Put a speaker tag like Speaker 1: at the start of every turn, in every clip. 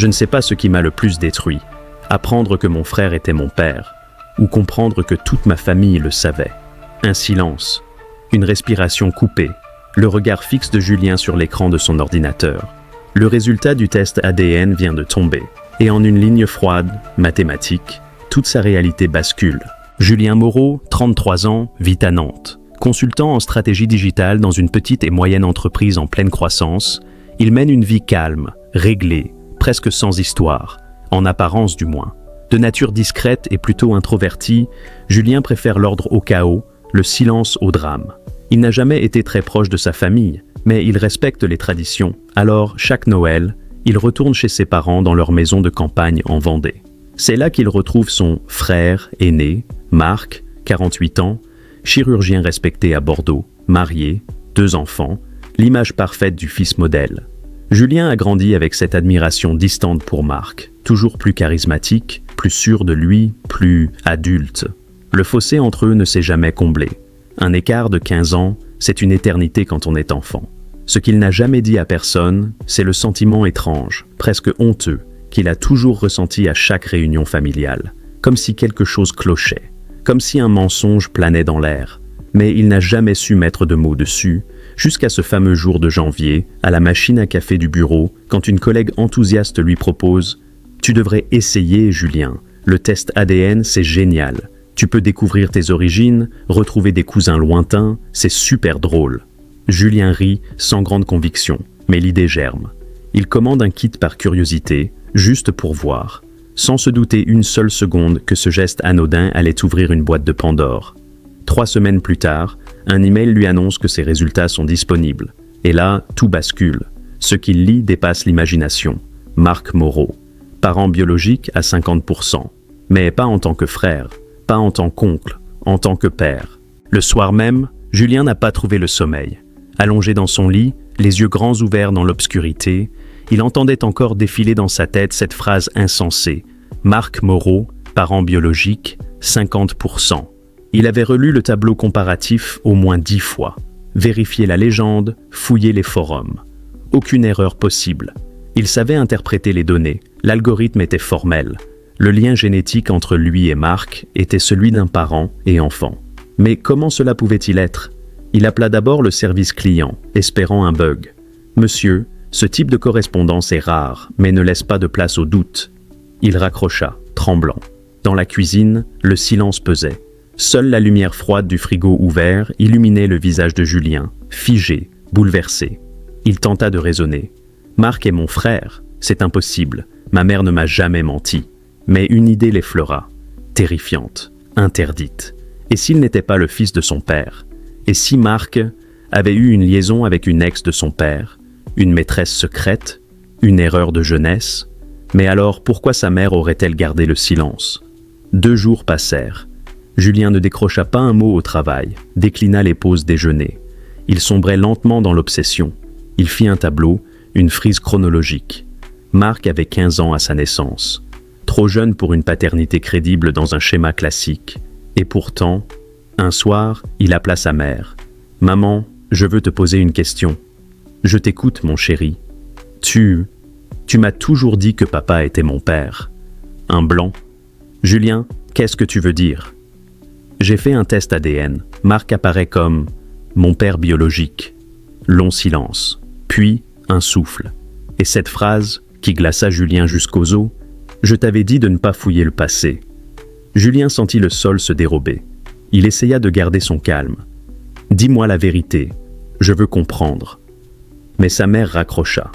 Speaker 1: Je ne sais pas ce qui m'a le plus détruit. Apprendre que mon frère était mon père, ou comprendre que toute ma famille le savait. Un silence, une respiration coupée, le regard fixe de Julien sur l'écran de son ordinateur. Le résultat du test ADN vient de tomber, et en une ligne froide, mathématique, toute sa réalité bascule. Julien Moreau, 33 ans, vit à Nantes. Consultant en stratégie digitale dans une petite et moyenne entreprise en pleine croissance, il mène une vie calme, réglée, presque sans histoire, en apparence du moins. De nature discrète et plutôt introvertie, Julien préfère l'ordre au chaos, le silence au drame. Il n'a jamais été très proche de sa famille, mais il respecte les traditions. Alors, chaque Noël, il retourne chez ses parents dans leur maison de campagne en Vendée. C'est là qu'il retrouve son frère aîné, Marc, 48 ans, chirurgien respecté à Bordeaux, marié, 2 enfants, l'image parfaite du fils modèle. Julien a grandi avec cette admiration distante pour Marc, toujours plus charismatique, plus sûr de lui, plus adulte. Le fossé entre eux ne s'est jamais comblé. Un écart de 15 ans, c'est une éternité quand on est enfant. Ce qu'il n'a jamais dit à personne, c'est le sentiment étrange, presque honteux, qu'il a toujours ressenti à chaque réunion familiale, comme si quelque chose clochait, comme si un mensonge planait dans l'air. Mais il n'a jamais su mettre de mots dessus, jusqu'à ce fameux jour de janvier, à la machine à café du bureau, quand une collègue enthousiaste lui propose « Tu devrais essayer, Julien, le test ADN, c'est génial. Tu peux découvrir tes origines, retrouver des cousins lointains, c'est super drôle. » Julien rit sans grande conviction, mais l'idée germe. Il commande un kit par curiosité, juste pour voir, sans se douter une seule seconde que ce geste anodin allait ouvrir une boîte de Pandore. 3 semaines plus tard, un email lui annonce que ses résultats sont disponibles. Et là, tout bascule. Ce qu'il lit dépasse l'imagination. Marc Moreau, parent biologique à 50%, mais pas en tant que frère, pas en tant qu'oncle, en tant que père. Le soir même, Julien n'a pas trouvé le sommeil. Allongé dans son lit, les yeux grands ouverts dans l'obscurité, il entendait encore défiler dans sa tête cette phrase insensée. Marc Moreau, parent biologique, 50%. Il avait relu le tableau comparatif au moins 10 fois, vérifié la légende, fouillé les forums. Aucune erreur possible. Il savait interpréter les données, l'algorithme était formel. Le lien génétique entre lui et Marc était celui d'un parent et enfant. Mais comment cela pouvait-il être? Il appela d'abord le service client, espérant un bug. « Monsieur, ce type de correspondance est rare, mais ne laisse pas de place au doute. » Il raccrocha, tremblant. Dans la cuisine, le silence pesait. Seule la lumière froide du frigo ouvert illuminait le visage de Julien, figé, bouleversé. Il tenta de raisonner. « Marc est mon frère, c'est impossible. Ma mère ne m'a jamais menti. » Mais une idée l'effleura, terrifiante, interdite. Et s'il n'était pas le fils de son père? Et si Marc avait eu une liaison avec une ex de son père, une maîtresse secrète, une erreur de jeunesse? Mais alors pourquoi sa mère aurait-elle gardé le silence? 2 jours passèrent. Julien ne décrocha pas un mot au travail, déclina les pauses déjeuner. Il sombrait lentement dans l'obsession. Il fit un tableau, une frise chronologique. Marc avait 15 ans à sa naissance. Trop jeune pour une paternité crédible dans un schéma classique. Et pourtant, un soir, il appela sa mère. « Maman, je veux te poser une question. »« Je t'écoute, mon chéri. »« Tu m'as toujours dit que papa était mon père. » Un blanc. « Julien, qu'est-ce que tu veux dire ?»« J'ai fait un test ADN. Marc apparaît comme mon père biologique. » Long silence. Puis, un souffle. Et cette phrase, qui glaça Julien jusqu'aux os, « Je t'avais dit de ne pas fouiller le passé. » Julien sentit le sol se dérober. Il essaya de garder son calme. « Dis-moi la vérité, je veux comprendre. » Mais sa mère raccrocha.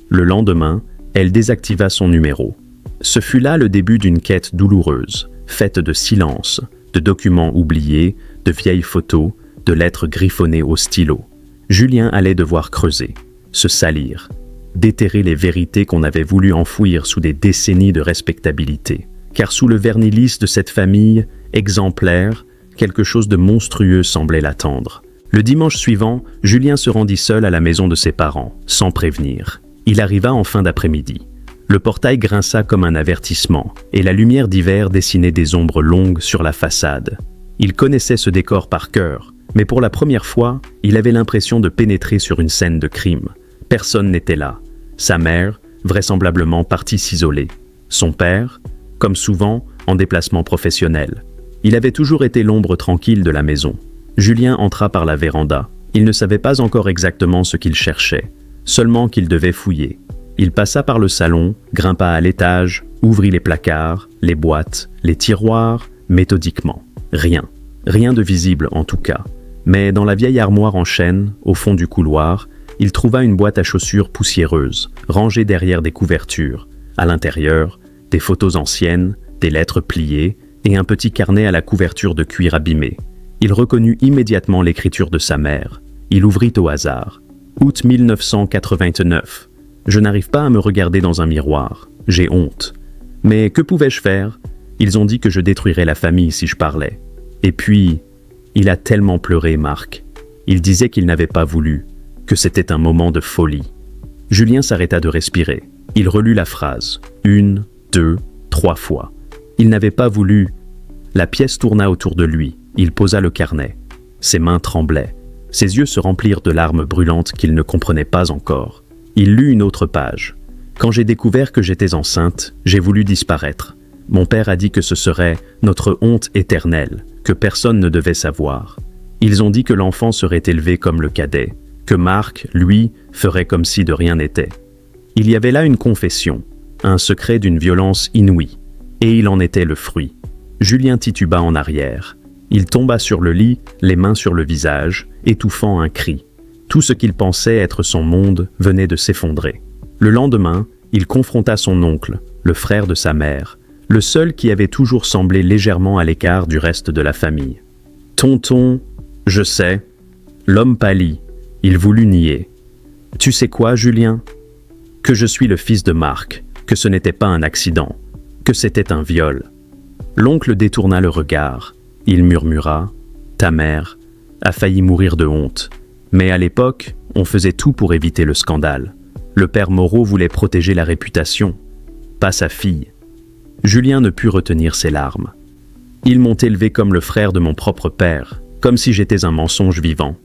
Speaker 1: Le lendemain, elle désactiva son numéro. Ce fut là le début d'une quête douloureuse, faite de silence, de documents oubliés, de vieilles photos, de lettres griffonnées au stylo. Julien allait devoir creuser, se salir, déterrer les vérités qu'on avait voulu enfouir sous des décennies de respectabilité. Car sous le vernis lisse de cette famille, exemplaire, quelque chose de monstrueux semblait l'attendre. Le dimanche suivant, Julien se rendit seul à la maison de ses parents, sans prévenir. Il arriva en fin d'après-midi. Le portail grinça comme un avertissement, et la lumière d'hiver dessinait des ombres longues sur la façade. Il connaissait ce décor par cœur, mais pour la première fois, il avait l'impression de pénétrer sur une scène de crime. Personne n'était là. Sa mère, vraisemblablement parti s'isoler. Son père, comme souvent, en déplacement professionnel. Il avait toujours été l'ombre tranquille de la maison. Julien entra par la véranda. Il ne savait pas encore exactement ce qu'il cherchait, seulement qu'il devait fouiller. Il passa par le salon, grimpa à l'étage, ouvrit les placards, les boîtes, les tiroirs, méthodiquement. Rien. Rien de visible en tout cas. Mais dans la vieille armoire en chêne, au fond du couloir, il trouva une boîte à chaussures poussiéreuse, rangée derrière des couvertures. À l'intérieur, des photos anciennes, des lettres pliées et un petit carnet à la couverture de cuir abîmé. Il reconnut immédiatement l'écriture de sa mère. Il ouvrit au hasard. Août 1989. Je n'arrive pas à me regarder dans un miroir. J'ai honte. Mais que pouvais-je faire? Ils ont dit que je détruirais la famille si je parlais. Et puis, il a tellement pleuré, Marc. Il disait qu'il n'avait pas voulu, que c'était un moment de folie. Julien s'arrêta de respirer. Il relut la phrase, 1, 2, 3 fois. Il n'avait pas voulu. La pièce tourna autour de lui. Il posa le carnet. Ses mains tremblaient. Ses yeux se remplirent de larmes brûlantes qu'il ne comprenait pas encore. Il lut une autre page. Quand j'ai découvert que j'étais enceinte, j'ai voulu disparaître. Mon père a dit que ce serait notre honte éternelle, que personne ne devait savoir. Ils ont dit que l'enfant serait élevé comme le cadet, que Marc, lui, ferait comme si de rien n'était. Il y avait là une confession, un secret d'une violence inouïe, et il en était le fruit. Julien tituba en arrière. Il tomba sur le lit, les mains sur le visage, étouffant un cri. Tout ce qu'il pensait être son monde venait de s'effondrer. Le lendemain, il confronta son oncle, le frère de sa mère, le seul qui avait toujours semblé légèrement à l'écart du reste de la famille. « Tonton, je sais. » L'homme pâlit. Il voulut nier. « Tu sais quoi, Julien? Que je suis le fils de Marc, que ce n'était pas un accident, que c'était un viol. » L'oncle détourna le regard. Il murmura « Ta mère a failli mourir de honte. » Mais à l'époque, on faisait tout pour éviter le scandale. Le père Moreau voulait protéger la réputation, pas sa fille. Julien ne put retenir ses larmes. Ils m'ont élevé comme le frère de mon propre père, comme si j'étais un mensonge vivant.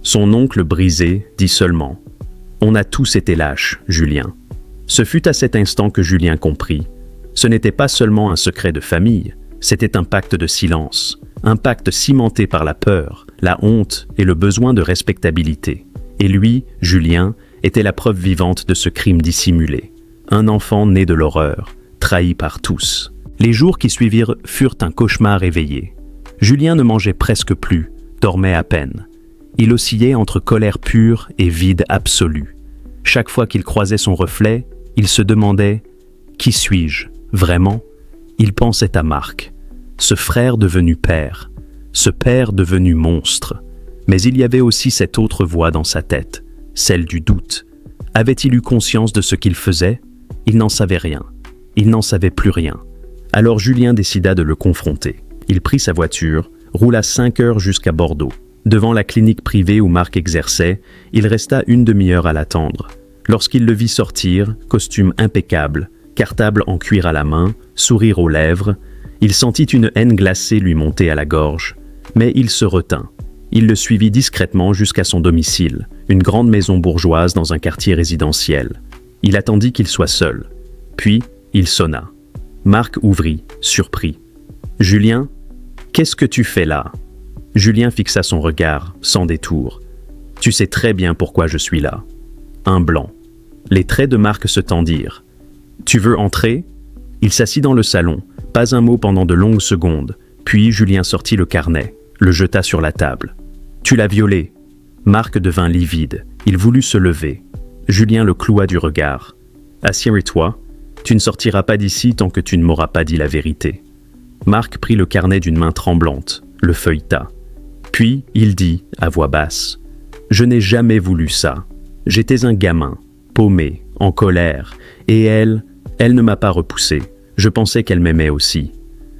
Speaker 1: Son oncle brisé dit seulement « On a tous été lâches, Julien. » Ce fut à cet instant que Julien comprit. Ce n'était pas seulement un secret de famille, c'était un pacte de silence, un pacte cimenté par la peur, la honte et le besoin de respectabilité. Et lui, Julien, était la preuve vivante de ce crime dissimulé. Un enfant né de l'horreur, trahi par tous. Les jours qui suivirent furent un cauchemar éveillé. Julien ne mangeait presque plus, dormait à peine. Il oscillait entre colère pure et vide absolu. Chaque fois qu'il croisait son reflet, il se demandait « Qui suis-je, vraiment ?» Il pensait à Marc, ce frère devenu père, ce père devenu monstre. Mais il y avait aussi cette autre voix dans sa tête, celle du doute. Avait-il eu conscience de ce qu'il faisait? Il n'en savait rien. Il n'en savait plus rien. Alors Julien décida de le confronter. Il prit sa voiture, roula 5 heures jusqu'à Bordeaux. Devant la clinique privée où Marc exerçait, il resta une demi-heure à l'attendre. Lorsqu'il le vit sortir, costume impeccable, cartable en cuir à la main, sourire aux lèvres, il sentit une haine glacée lui monter à la gorge. Mais il se retint. Il le suivit discrètement jusqu'à son domicile, une grande maison bourgeoise dans un quartier résidentiel. Il attendit qu'il soit seul. Puis, il sonna. Marc ouvrit, surpris. « Julien, qu'est-ce que tu fais là ?» Julien fixa son regard, sans détour. « Tu sais très bien pourquoi je suis là. » Un blanc. Les traits de Marc se tendirent. « Tu veux entrer ?» Il s'assit dans le salon, pas un mot pendant de longues secondes. Puis Julien sortit le carnet, le jeta sur la table. « Tu l'as violé. » Marc devint livide. Il voulut se lever. Julien le cloua du regard. « Assieds-toi. Tu ne sortiras pas d'ici tant que tu ne m'auras pas dit la vérité. » Marc prit le carnet d'une main tremblante, le feuilleta. Puis il dit, à voix basse, « Je n'ai jamais voulu ça. J'étais un gamin, paumé, en colère, et elle ne m'a pas repoussé. Je pensais qu'elle m'aimait aussi. »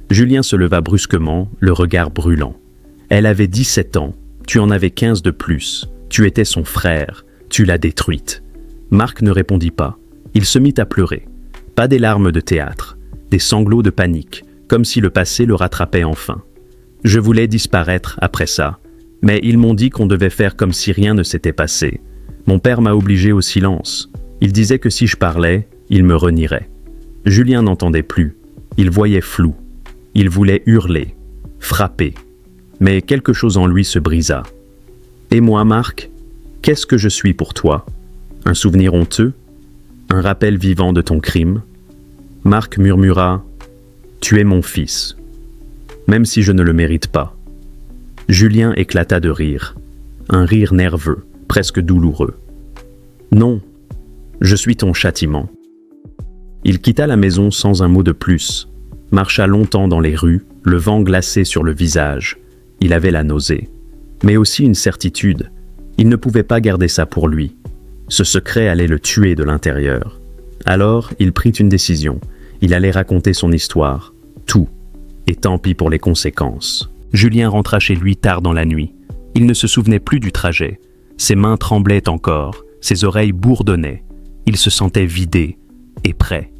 Speaker 1: Julien se leva brusquement, le regard brûlant. « Elle avait 17 ans, tu en avais 15 de plus. Tu étais son frère, tu l'as détruite. » Marc ne répondit pas. Il se mit à pleurer. Pas des larmes de théâtre, des sanglots de panique, comme si le passé le rattrapait enfin. « Je voulais disparaître après ça, mais ils m'ont dit qu'on devait faire comme si rien ne s'était passé. Mon père m'a obligé au silence. Il disait que si je parlais, il me renierait. Julien n'entendait plus. Il voyait flou. Il voulait hurler, frapper. Mais quelque chose en lui se brisa. Et moi, Marc, qu'est-ce que je suis pour toi? Un souvenir honteux? Un rappel vivant de ton crime? Marc murmura « Tu es mon fils », même si je ne le mérite pas. Julien éclata de rire, un rire nerveux, presque douloureux. « Non, je suis ton châtiment. » Il quitta la maison sans un mot de plus, marcha longtemps dans les rues, le vent glacé sur le visage. Il avait la nausée, mais aussi une certitude. Il ne pouvait pas garder ça pour lui. Ce secret allait le tuer de l'intérieur. Alors, il prit une décision. Il allait raconter son histoire, tout, et tant pis pour les conséquences. Julien rentra chez lui tard dans la nuit. Il ne se souvenait plus du trajet. Ses mains tremblaient encore, ses oreilles bourdonnaient. Il se sentait vidé et prêt.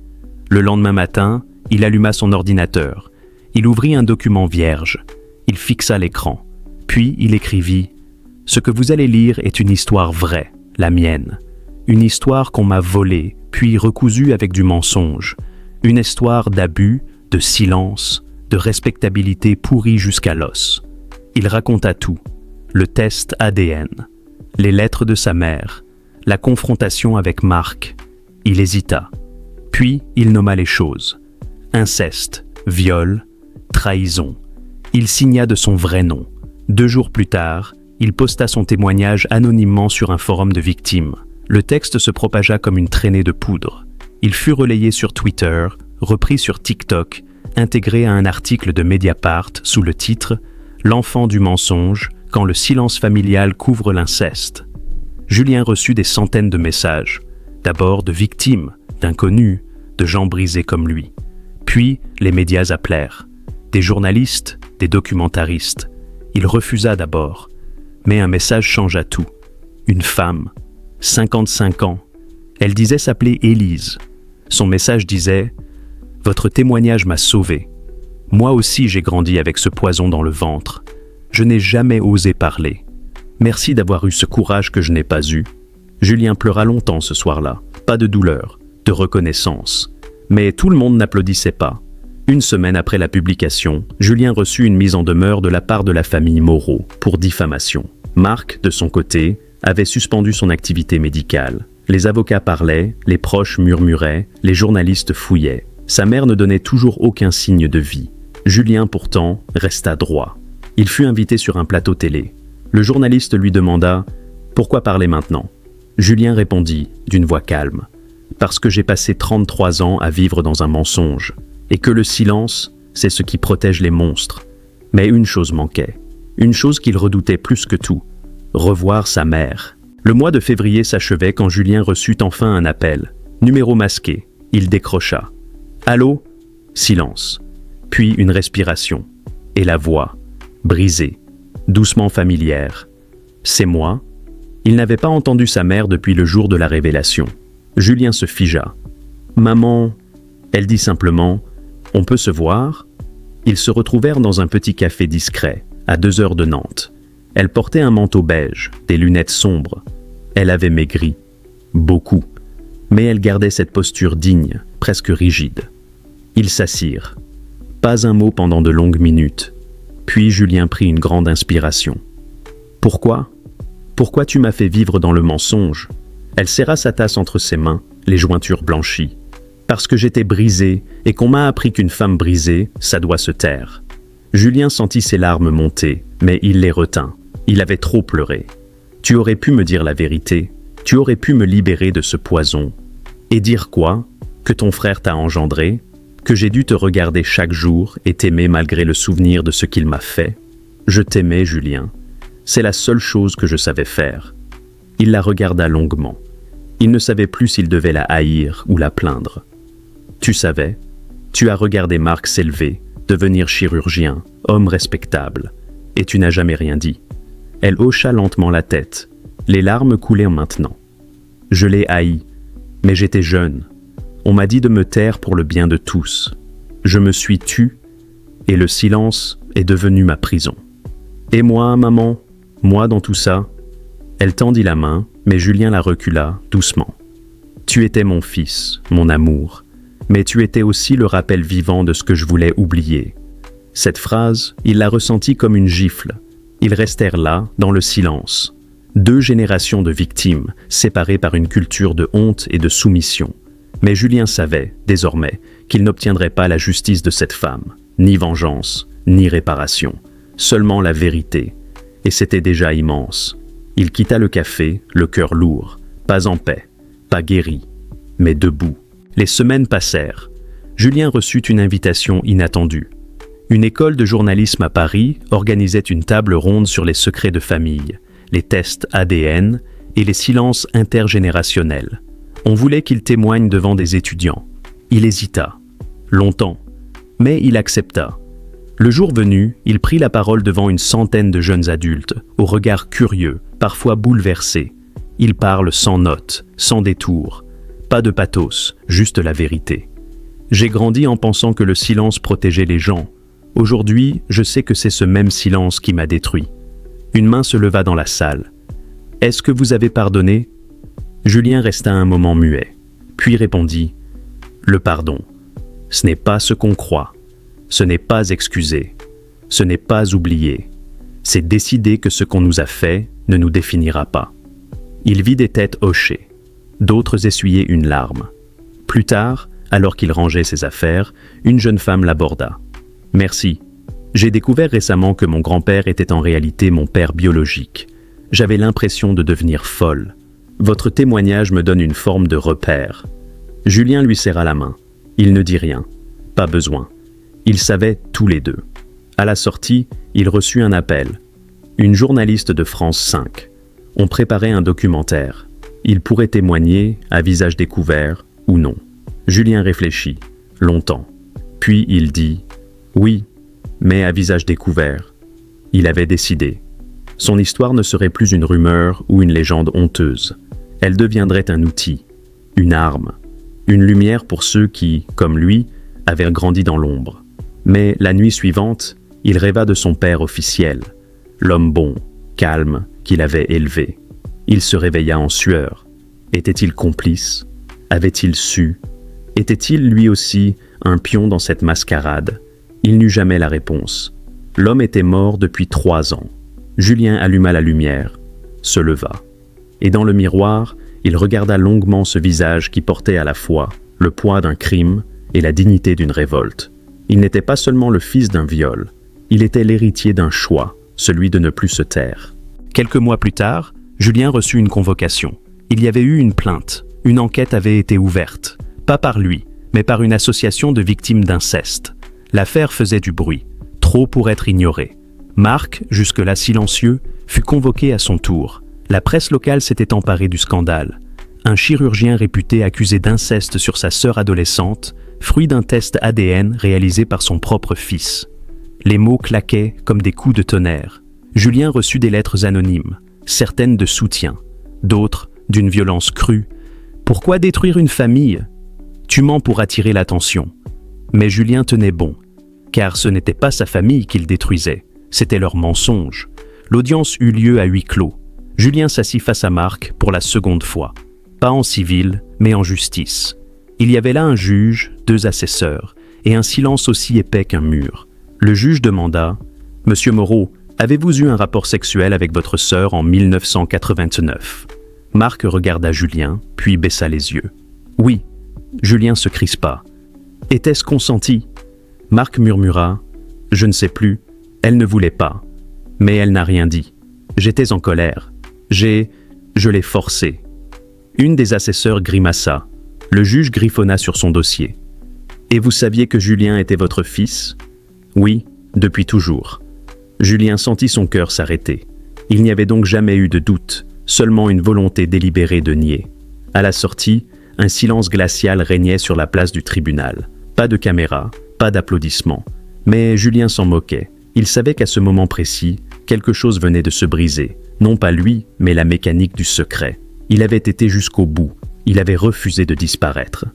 Speaker 1: Le lendemain matin, il alluma son ordinateur. Il ouvrit un document vierge. Il fixa l'écran. Puis il écrivit « Ce que vous allez lire est une histoire vraie, la mienne. Une histoire qu'on m'a volée, puis recousue avec du mensonge. Une histoire d'abus, de silence, de respectabilité pourrie jusqu'à l'os. » Il raconta tout. Le test ADN, les lettres de sa mère, la confrontation avec Marc. Il hésita. Puis il nomma les choses. Inceste, viol, trahison. Il signa de son vrai nom. 2 jours plus tard, il posta son témoignage anonymement sur un forum de victimes. Le texte se propagea comme une traînée de poudre. Il fut relayé sur Twitter, repris sur TikTok, intégré à un article de Mediapart sous le titre « L'enfant du mensonge, quand le silence familial couvre l'inceste ». Julien reçut des centaines de messages, d'abord de victimes, d'inconnus, de gens brisés comme lui. Puis, les médias appelèrent. Des journalistes, des documentaristes. Il refusa d'abord. Mais un message changea tout. Une femme, 55 ans. Elle disait s'appeler Élise. Son message disait « Votre témoignage m'a sauvé. Moi aussi j'ai grandi avec ce poison dans le ventre. Je n'ai jamais osé parler. Merci d'avoir eu ce courage que je n'ai pas eu. » Julien pleura longtemps ce soir-là. Pas de douleur, de reconnaissance. Mais tout le monde n'applaudissait pas. Une semaine après la publication, Julien reçut une mise en demeure de la part de la famille Moreau pour diffamation. Marc, de son côté, avait suspendu son activité médicale. Les avocats parlaient, les proches murmuraient, les journalistes fouillaient. Sa mère ne donnait toujours aucun signe de vie. Julien, pourtant, resta droit. Il fut invité sur un plateau télé. Le journaliste lui demanda « Pourquoi parler maintenant ?» Julien répondit, d'une voix calme « Parce que j'ai passé 33 ans à vivre dans un mensonge, et que le silence, c'est ce qui protège les monstres. Mais une chose manquait, une chose qu'il redoutait plus que tout, revoir sa mère. » Le mois de février s'achevait quand Julien reçut enfin un appel. Numéro masqué, il décrocha. « Allô ?» Silence. Puis une respiration. Et la voix, brisée, doucement familière. « C'est moi ?» Il n'avait pas entendu sa mère depuis le jour de la révélation. Julien se figea. « Maman ?» Elle dit simplement « On peut se voir ?» Ils se retrouvèrent dans un petit café discret, à 2 heures de Nantes. Elle portait un manteau beige, des lunettes sombres. Elle avait maigri. Beaucoup. Mais elle gardait cette posture digne, presque rigide. Ils s'assirent. Pas un mot pendant de longues minutes. Puis Julien prit une grande inspiration. « Pourquoi ? Pourquoi tu m'as fait vivre dans le mensonge ?» Elle serra sa tasse entre ses mains, les jointures blanchies. « Parce que j'étais brisé et qu'on m'a appris qu'une femme brisée, ça doit se taire. » Julien sentit ses larmes monter, mais il les retint. Il avait trop pleuré. « Tu aurais pu me dire la vérité. Tu aurais pu me libérer de ce poison. Et dire quoi ? Que ton frère t'a engendré ? Que j'ai dû te regarder chaque jour et t'aimer malgré le souvenir de ce qu'il m'a fait ? Je t'aimais, Julien. C'est la seule chose que je savais faire. » Il la regarda longuement. Il ne savait plus s'il devait la haïr ou la plaindre. « Tu savais, tu as regardé Marc s'élever, devenir chirurgien, homme respectable, et tu n'as jamais rien dit. » Elle hocha lentement la tête. Les larmes coulaient maintenant. « Je l'ai haï, mais j'étais jeune. On m'a dit de me taire pour le bien de tous. Je me suis tu, et le silence est devenu ma prison. Et moi, maman, moi dans tout ça ?» Elle tendit la main, mais Julien la recula doucement. « Tu étais mon fils, mon amour, mais tu étais aussi le rappel vivant de ce que je voulais oublier. » Cette phrase, il l'a ressentie comme une gifle. Ils restèrent là, dans le silence. 2 générations de victimes, séparées par une culture de honte et de soumission. Mais Julien savait, désormais, qu'il n'obtiendrait pas la justice de cette femme, ni vengeance, ni réparation, seulement la vérité. Et c'était déjà immense. Il quitta le café, le cœur lourd, pas en paix, pas guéri, mais debout. Les semaines passèrent. Julien reçut une invitation inattendue. Une école de journalisme à Paris organisait une table ronde sur les secrets de famille, les tests ADN et les silences intergénérationnels. On voulait qu'il témoigne devant des étudiants. Il hésita, longtemps, mais il accepta. Le jour venu, il prit la parole devant une centaine de jeunes adultes, au regard curieux, parfois bouleversés. Il parle sans notes, sans détour. Pas de pathos, juste la vérité. J'ai grandi en pensant que le silence protégeait les gens. Aujourd'hui, je sais que c'est ce même silence qui m'a détruit. Une main se leva dans la salle. « Est-ce que vous avez pardonné ?» Julien resta un moment muet, puis répondit « Le pardon, ce n'est pas ce qu'on croit. Ce n'est pas excuser. Ce n'est pas oublier. C'est décider que ce qu'on nous a fait ne nous définira pas. » Il vit des têtes hochées. D'autres essuyaient une larme. Plus tard, alors qu'il rangeait ses affaires, une jeune femme l'aborda. « Merci. J'ai découvert récemment que mon grand-père était en réalité mon père biologique. J'avais l'impression de devenir folle. Votre témoignage me donne une forme de repère. » Julien lui serra la main. Il ne dit rien. Pas besoin. Ils savaient tous les deux. À la sortie, il reçut un appel. Une journaliste de France 5. On préparait un documentaire. Il pourrait témoigner, à visage découvert, ou non. Julien réfléchit, longtemps. Puis il dit « Oui, mais à visage découvert. » Il avait décidé. Son histoire ne serait plus une rumeur ou une légende honteuse. Elle deviendrait un outil, une arme, une lumière pour ceux qui, comme lui, avaient grandi dans l'ombre. Mais la nuit suivante, il rêva de son père officiel, l'homme bon, calme, qu'il avait élevé. Il se réveilla en sueur. Était-il complice? Avait-il su? Était-il lui aussi un pion dans cette mascarade? Il n'eut jamais la réponse. L'homme était mort depuis 3 ans. Julien alluma la lumière, se leva. Et dans le miroir, il regarda longuement ce visage qui portait à la fois le poids d'un crime et la dignité d'une révolte. Il n'était pas seulement le fils d'un viol, il était l'héritier d'un choix, celui de ne plus se taire. Quelques mois plus tard, Julien reçut une convocation. Il y avait eu une plainte. Une enquête avait été ouverte. Pas par lui, mais par une association de victimes d'inceste. L'affaire faisait du bruit, trop pour être ignorée. Marc, jusque-là silencieux, fut convoqué à son tour. La presse locale s'était emparée du scandale. Un chirurgien réputé accusé d'inceste sur sa sœur adolescente, fruit d'un test ADN réalisé par son propre fils. Les mots claquaient comme des coups de tonnerre. Julien reçut des lettres anonymes, certaines de soutien, d'autres d'une violence crue. Pourquoi détruire une famille? Tu mens pour attirer l'attention. Mais Julien tenait bon, car ce n'était pas sa famille qu'il détruisait, c'était leur mensonge. L'audience eut lieu à huis clos. Julien s'assit face à Marc pour la seconde fois. Pas en civil, mais en justice. Il y avait là un juge, 2 assesseurs, et un silence aussi épais qu'un mur. Le juge demanda « Monsieur Moreau, avez-vous eu un rapport sexuel avec votre sœur en 1989 ?» Marc regarda Julien, puis baissa les yeux. « Oui. » Julien se crispa. « Était-ce consenti ?» Marc murmura « Je ne sais plus. Elle ne voulait pas. Mais elle n'a rien dit. J'étais en colère. Je l'ai forcée. » Une des assesseurs grimaça. Le juge griffonna sur son dossier. « Et vous saviez que Julien était votre fils ?»« Oui, depuis toujours. » Julien sentit son cœur s'arrêter. Il n'y avait donc jamais eu de doute, seulement une volonté délibérée de nier. À la sortie, un silence glacial régnait sur la place du tribunal. Pas de caméra, pas d'applaudissements. Mais Julien s'en moquait. Il savait qu'à ce moment précis, quelque chose venait de se briser. Non pas lui, mais la mécanique du secret. Il avait été jusqu'au bout. Il avait refusé de disparaître.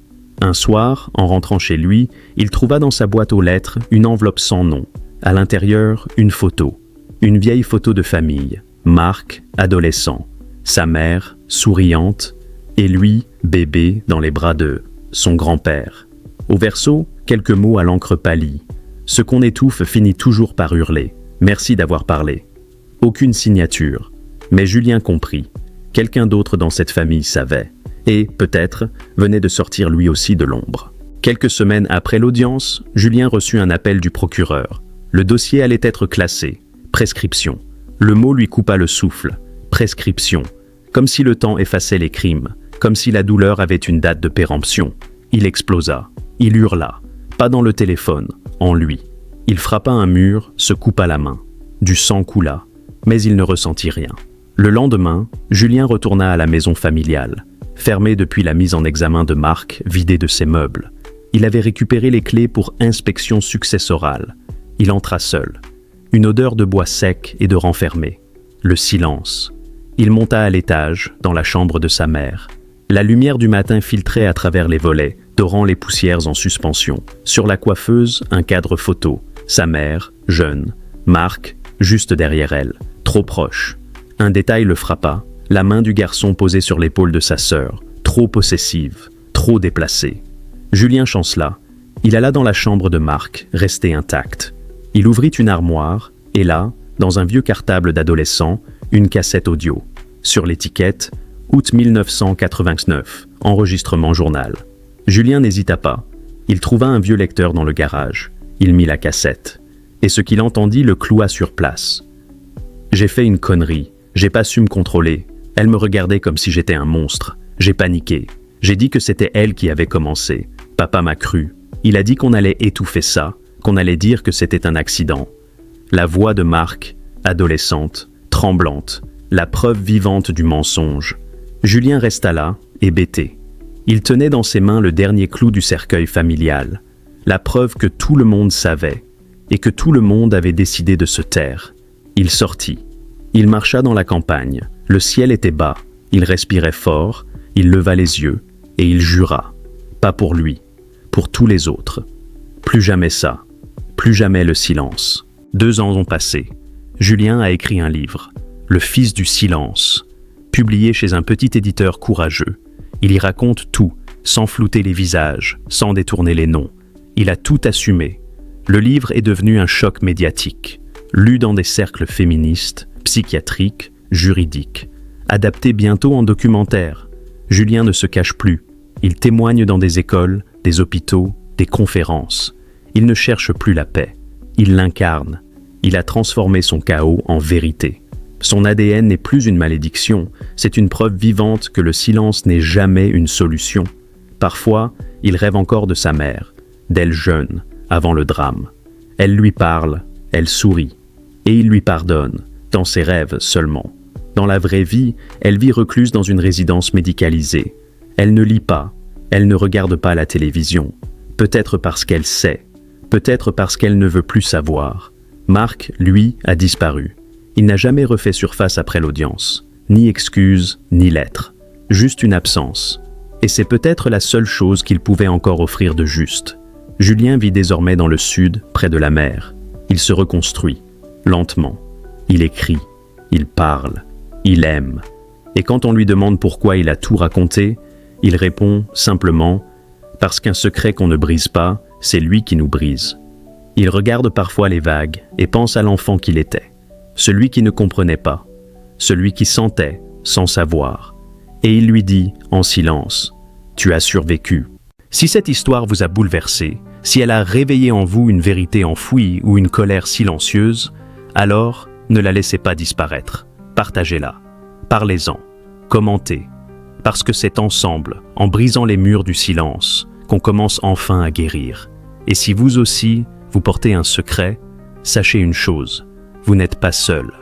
Speaker 1: Un soir, en rentrant chez lui, il trouva dans sa boîte aux lettres une enveloppe sans nom. À l'intérieur, une photo. Une vieille photo de famille. Marc, adolescent. Sa mère, souriante. Et lui, bébé, dans les bras de son grand-père. Au verso, quelques mots à l'encre pâlie. Ce qu'on étouffe finit toujours par hurler. Merci d'avoir parlé. Aucune signature. Mais Julien comprit. Quelqu'un d'autre dans cette famille savait. Et, peut-être, venait de sortir lui aussi de l'ombre. Quelques semaines après l'audience, Julien reçut un appel du procureur. Le dossier allait être classé. Prescription. Le mot lui coupa le souffle. Prescription. Comme si le temps effaçait les crimes. Comme si la douleur avait une date de péremption. Il explosa. Il hurla. Pas dans le téléphone, en lui. Il frappa un mur, se coupa la main. Du sang coula, mais il ne ressentit rien. Le lendemain, Julien retourna à la maison familiale, fermée depuis la mise en examen de Marc, vidée de ses meubles. Il avait récupéré les clés pour inspection successorale. Il entra seul. Une odeur de bois sec et de renfermé. Le silence. Il monta à l'étage, dans la chambre de sa mère. La lumière du matin filtrait à travers les volets, dorant les poussières en suspension. Sur la coiffeuse, un cadre photo. Sa mère, jeune. Marc, juste derrière elle, trop proche. Un détail le frappa, la main du garçon posée sur l'épaule de sa sœur, trop possessive, trop déplacée. Julien chancela. Il alla dans la chambre de Marc, restée intacte. Il ouvrit une armoire, et là, dans un vieux cartable d'adolescent, une cassette audio. Sur l'étiquette, août 1989, enregistrement journal. Julien n'hésita pas. Il trouva un vieux lecteur dans le garage. Il mit la cassette. Et ce qu'il entendit le cloua sur place. J'ai fait une connerie. J'ai pas su me contrôler. Elle me regardait comme si j'étais un monstre. J'ai paniqué. J'ai dit que c'était elle qui avait commencé. Papa m'a cru. Il a dit qu'on allait étouffer ça, qu'on allait dire que c'était un accident. La voix de Marc, adolescente, tremblante, la preuve vivante du mensonge. Julien resta là, hébété. Il tenait dans ses mains le dernier clou du cercueil familial, la preuve que tout le monde savait, et que tout le monde avait décidé de se taire. Il sortit. Il marcha dans la campagne. Le ciel était bas. Il respirait fort. Il leva les yeux. Et il jura. Pas pour lui. Pour tous les autres. Plus jamais ça. Plus jamais le silence. 2 ans ont passé. Julien a écrit un livre. Le fils du silence. Publié chez un petit éditeur courageux. Il y raconte tout, sans flouter les visages, sans détourner les noms. Il a tout assumé. Le livre est devenu un choc médiatique. Lu dans des cercles féministes, psychiatriques, juridiques. Adapté bientôt en documentaire. Julien ne se cache plus. Il témoigne dans des écoles, des hôpitaux, des conférences. Il ne cherche plus la paix. Il l'incarne. Il a transformé son chaos en vérité. Son ADN n'est plus une malédiction, c'est une preuve vivante que le silence n'est jamais une solution. Parfois, il rêve encore de sa mère, d'elle jeune, avant le drame. Elle lui parle, elle sourit, et il lui pardonne, dans ses rêves seulement. Dans la vraie vie, elle vit recluse dans une résidence médicalisée. Elle ne lit pas, elle ne regarde pas la télévision. Peut-être parce qu'elle sait, peut-être parce qu'elle ne veut plus savoir. Marc, lui, a disparu. Il n'a jamais refait surface après l'audience. Ni excuse, ni lettre. Juste une absence. Et c'est peut-être la seule chose qu'il pouvait encore offrir de juste. Julien vit désormais dans le sud, près de la mer. Il se reconstruit, lentement. Il écrit, il parle, il aime. Et quand on lui demande pourquoi il a tout raconté, il répond simplement « Parce qu'un secret qu'on ne brise pas, c'est lui qui nous brise ». Il regarde parfois les vagues et pense à l'enfant qu'il était. Celui qui ne comprenait pas, celui qui sentait sans savoir. Et il lui dit, en silence, « Tu as survécu ». Si cette histoire vous a bouleversé, si elle a réveillé en vous une vérité enfouie ou une colère silencieuse, alors ne la laissez pas disparaître. Partagez-la. Parlez-en. Commentez. Parce que c'est ensemble, en brisant les murs du silence, qu'on commence enfin à guérir. Et si vous aussi, vous portez un secret, sachez une chose. Vous n'êtes pas seul.